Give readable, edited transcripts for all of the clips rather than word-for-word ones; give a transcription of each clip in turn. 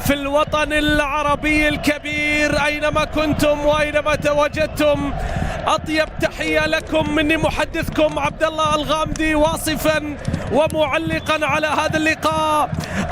في الوطن العربي الكبير أينما كنتم وأينما تواجدتم. أطيب تحية لكم مني محدثكم عبد الله الغامدي، واصفا ومعلقا على هذا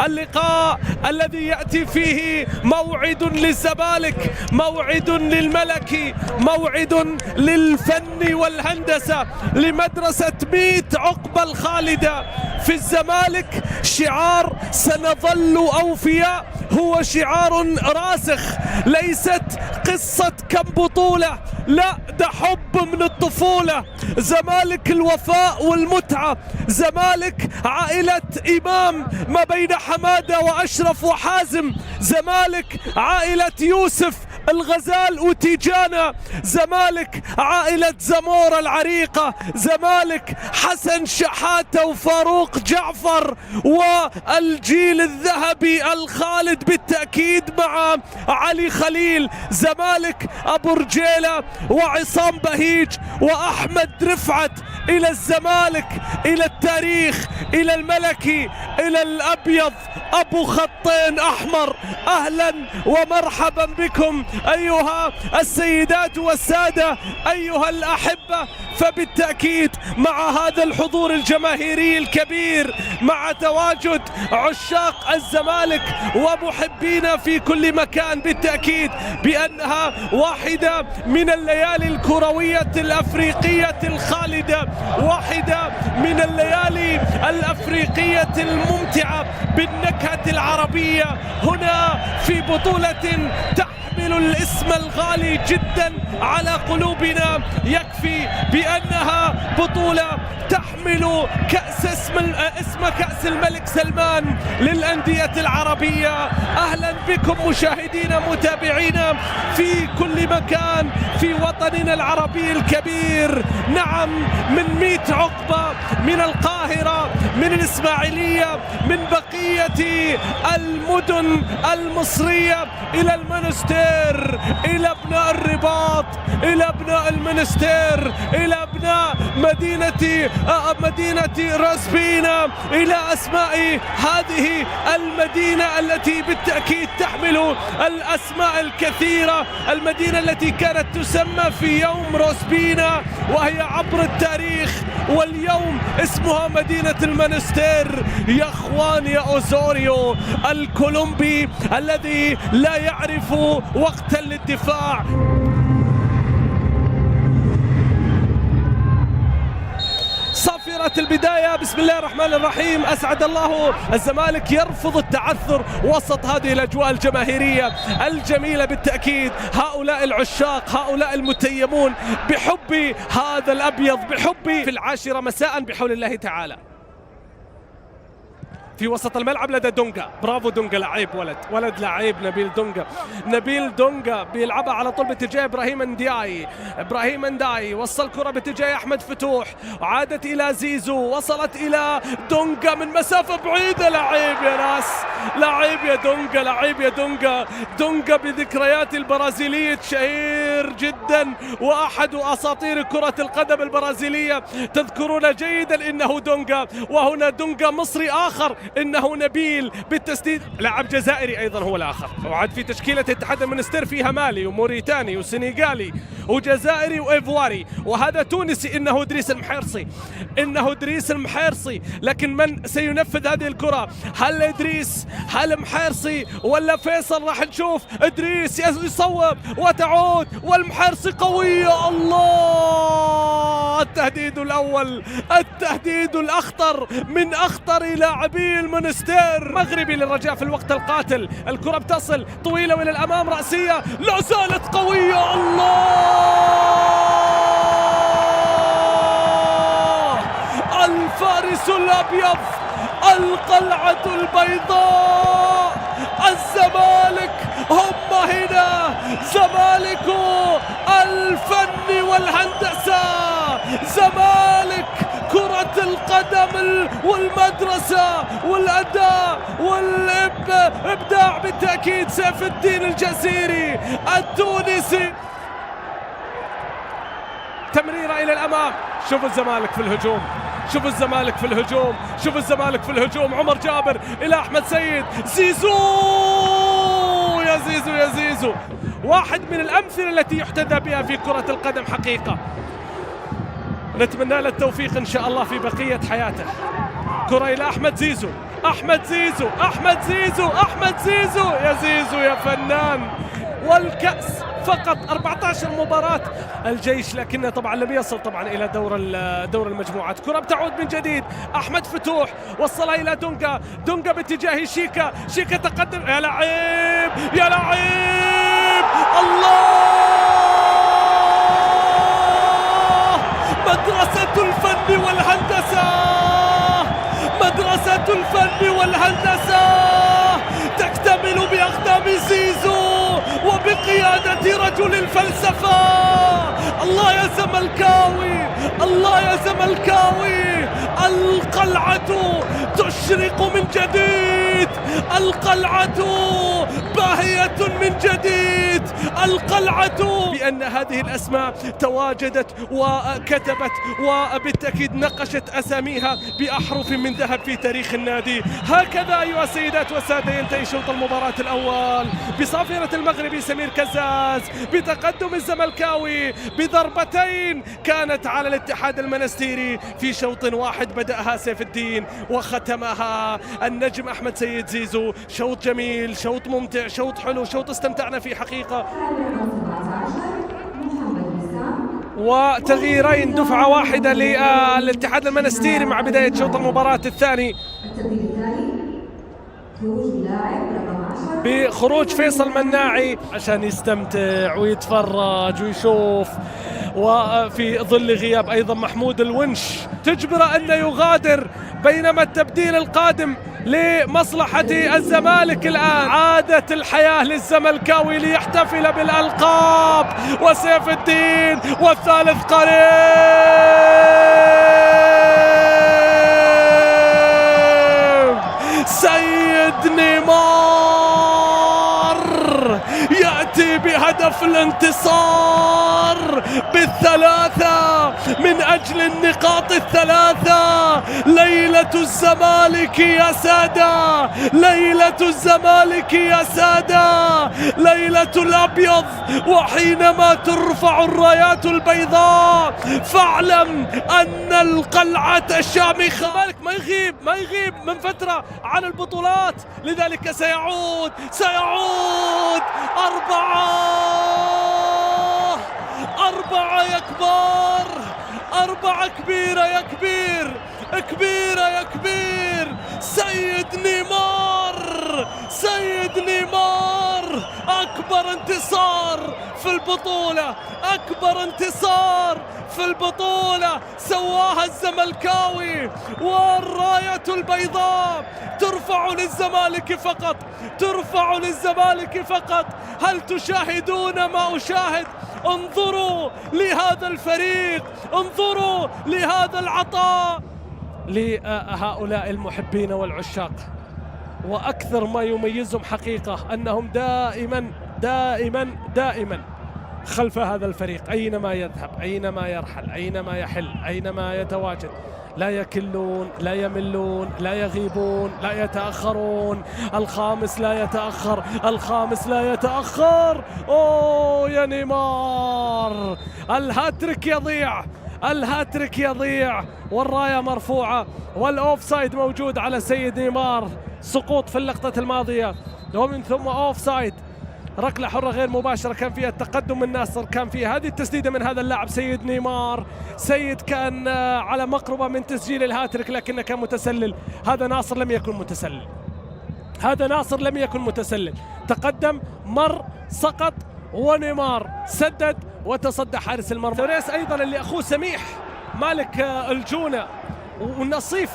اللقاء الذي يأتي فيه موعد للزمالك، موعد للملكي، موعد للفن والهندسة، لمدرسة ميت عقبة الخالدة في الزمالك. شعار سنظل أوفياء هو شعار راسخ، ليست قصة كم بطولة، لا ده حب من الطفولة. زمالك الوفاء والمتعة، زمالك عائلة إمام ما بين حمادة وأشرف وحازم، زمالك عائلة يوسف الغزال وتيجانا، زمالك عائلة زمورة العريقة، زمالك حسن شحاتة وفاروق جعفر والجيل الذهبي الخالد بالتأكيد مع علي خليل، زمالك أبو رجيلة وعصام بهيج وأحمد رفعت. إلى الزمالك، إلى التاريخ، إلى الملكي، إلى الأبيض أبو خطين أحمر، أهلا ومرحبا بكم أيها السيدات والسادة، أيها الأحبة. فبالتأكيد مع هذا الحضور الجماهيري الكبير، مع تواجد عشاق الزمالك ومحبينا في كل مكان، بالتأكيد بأنها واحدة من الليالي الكروية الأفريقية الخالدة، واحدة من الليالي الأفريقية الممتعة بالنكهة العربية، هنا في بطولة تحمل الاسم الغالي جدا على قلوبنا. يكفي بأنها بطولة تحمل كأس اسم كأس الملك سلمان للأندية العربية. أهلا بكم مشاهدينا متابعينا في كل مكان في وطننا العربي الكبير. نعم، من ميت عقبة، من القاهرة، من الإسماعيلية، من بقية المدن المصرية إلى المنستير، إلى أبناء الرباط، إلى أبناء المنستير، إلى أبناء مدينة راسبينا، إلى أسماء هذه المدينة التي بالتأكيد تحمل الأسماء الكثيرة، المدينة التي كانت تسمى في يوم روسبينا وهي عبر التاريخ، واليوم اسمها مدينة المنستير. يا اخوان، يا أوزوريو الكولومبي الذي لا يعرف وقتا للدفاع. صافرة البداية، بسم الله الرحمن الرحيم. أسعد الله. الزمالك يرفض التعثر وسط هذه الأجواء الجماهيرية الجميلة بالتأكيد. هؤلاء العشاق، هؤلاء المتيمون بحب هذا الأبيض، بحب في 10 مساء بحول الله تعالى. في وسط الملعب لدى دونجا، برافو دونجا، لعيب ولد لعيب. نبيل دونجا بيلعبها على طول باتجاه إبراهيم انداي، وصل كرة باتجاه أحمد فتوح، عادت إلى زيزو، وصلت إلى دونجا من مسافة بعيدة. لعيب يا ناس، لعيب يا دونجا بذكريات البرازيلية شهير جدا، وأحد أساطير كرة القدم البرازيلية. تذكرون جيدا إنه دونجا، وهنا دونجا مصري آخر إنه نبيل بالتسديد، لاعب جزائري أيضا هو الآخر. وعد في تشكيلة اتحاد المنستير فيها مالي وموريتاني وسنغالي وجزائري وإيفواري، وهذا تونسي إنه إدريس المحيرصي. لكن من سينفذ هذه الكرة؟ هل إدريس، هل محيرصي، ولا فيصل؟ راح نشوف. إدريس يصوب وتعود، والمحيرصي قوية. الله، التهديد الأول، التهديد الأخطر من أخطر لاعبي المنستير. مغربي للرجاء في الوقت القاتل، الكرة بتصل طويلة وإلى الأمام، رأسية لا زالت قوية. الله، الفارس الأبيض، القلعة البيضاء، الزمالك هم هنا، زمالك الفن والهندسة، زمالك كرة القدم والمدرسة والأداء والإبداع بالتأكيد. سيف الدين الجزيري التونسي، تمريرة إلى الأمام. شوف الزمالك في الهجوم، عمر جابر إلى أحمد سيد، زيزو زيزو يا زيزو، واحد من الأمثلة التي يحتذى بها في كرة القدم حقيقة. نتمنى له التوفيق إن شاء الله في بقية حياته. كرة إلى أحمد زيزو، أحمد زيزو، أحمد زيزو، أحمد زيزو، يا زيزو يا فنان. والكأس فقط 14 مباراة الجيش، لكنه طبعا لم يصل طبعا إلى دور المجموعات. كرة بتعود من جديد، أحمد فتوح وصلها إلى دونجا، دونجا باتجاه شيكا، شيكا تقدم، يا لعيب يا لعيب، الله! مدرسة الفن والهندسة، مدرسة الفن والهندسة تكتمل بأقدام زيزو وبقيادة رجل الفلسفة. الله يا زملكاوي، الله يا زملكاوي، القلعة تشرق من جديد، القلعة باهية من جديد، القلعة. بأن هذه الأسماء تواجدت وكتبت وبالتأكيد نقشت أساميها بأحرف من ذهب في تاريخ النادي. هكذا أيها السيدات والسادة ينتهي شوط المباراة الأول بصافرة المغربي سمير كزاز، بتقدم الزملكاوي بضربتين كانت على الاتحاد المنستيري في شوط واحد بدأها سيف الدين وختمها النجم أحمد سيد زيزو. شوط جميل، شوط ممتع، شوط حلو، شوط استمتعنا فيه حقيقة. وتغييرين، دفعة واحدة للاتحاد المنستيري مع بداية شوط المباراة الثاني بخروج فيصل مناعي عشان يستمتع ويتفرج ويشوف، وفي ظل غياب أيضا محمود الونش تجبر أن يغادر، بينما التبديل القادم لمصلحة الزمالك. الآن عادت الحياة للزملكاوي ليحتفل بالألقاب، وسيف الدين والثالث قريب. سيد نيمار يأتي بهدف الانتصار بالثلاثة من أجل النقاط الثلاثة. ليلة الزمالك يا سادة، ليلة الزمالك يا سادة، ليلة الأبيض. وحينما ترفع الرايات البيضاء فاعلم أن القلعة الشامخة ما يغيب من فترة عن البطولات، لذلك سيعود أربعة يا كبار، أربعة كبيرة يا كبير، كبيرة يا كبير. سيد نيمار، سيد نيمار، أكبر انتصار في البطولة، أكبر انتصار في البطولة سواها الزملكاوي. والراية البيضاء ترفع للزمالك فقط، ترفع للزمالك فقط. هل تشاهدون ما أشاهد؟ انظروا لهذا الفريق، انظروا لهذا العطاء لهؤلاء المحبين والعشاق. وأكثر ما يميزهم حقيقة أنهم دائما دائما دائما خلف هذا الفريق، أينما يذهب، أينما يرحل، أينما يحل، أينما يتواجد. لا يكلون، لا يملون، لا يغيبون، لا يتأخرون. الخامس لا يتأخر، الخامس لا يتأخر. أوه يا نيمار، الهاتريك يضيع، الهاتريك يضيع، والراية مرفوعة، والأوفسايد موجود على سيد نيمار. سقوط في اللقطة الماضية ومن ثم أوفسايد. ركلة حرة غير مباشرة كان فيها التقدم من ناصر، كان فيها هذه التسديدة من هذا اللاعب سيد نيمار. سيد كان على مقربة من تسجيل الهاتريك لكنه كان متسلل. هذا ناصر لم يكن متسلل، هذا ناصر لم يكن متسلل. تقدم، مر، سقط، ونيمار سدد وتصدى حارس المرمى. سوريس أيضا اللي أخوه سميح مالك الجونة والنصيف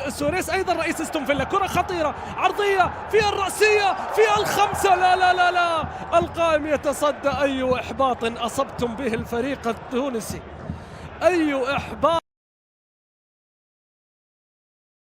سوريس أيضا رئيس استون فيلا. كرة خطيرة عرضية فيها الرأسية فيها الخمسة، لا لا لا لا، القائم يتصدى. أي إحباط أصبتم به الفريق التونسي، أي إحباط.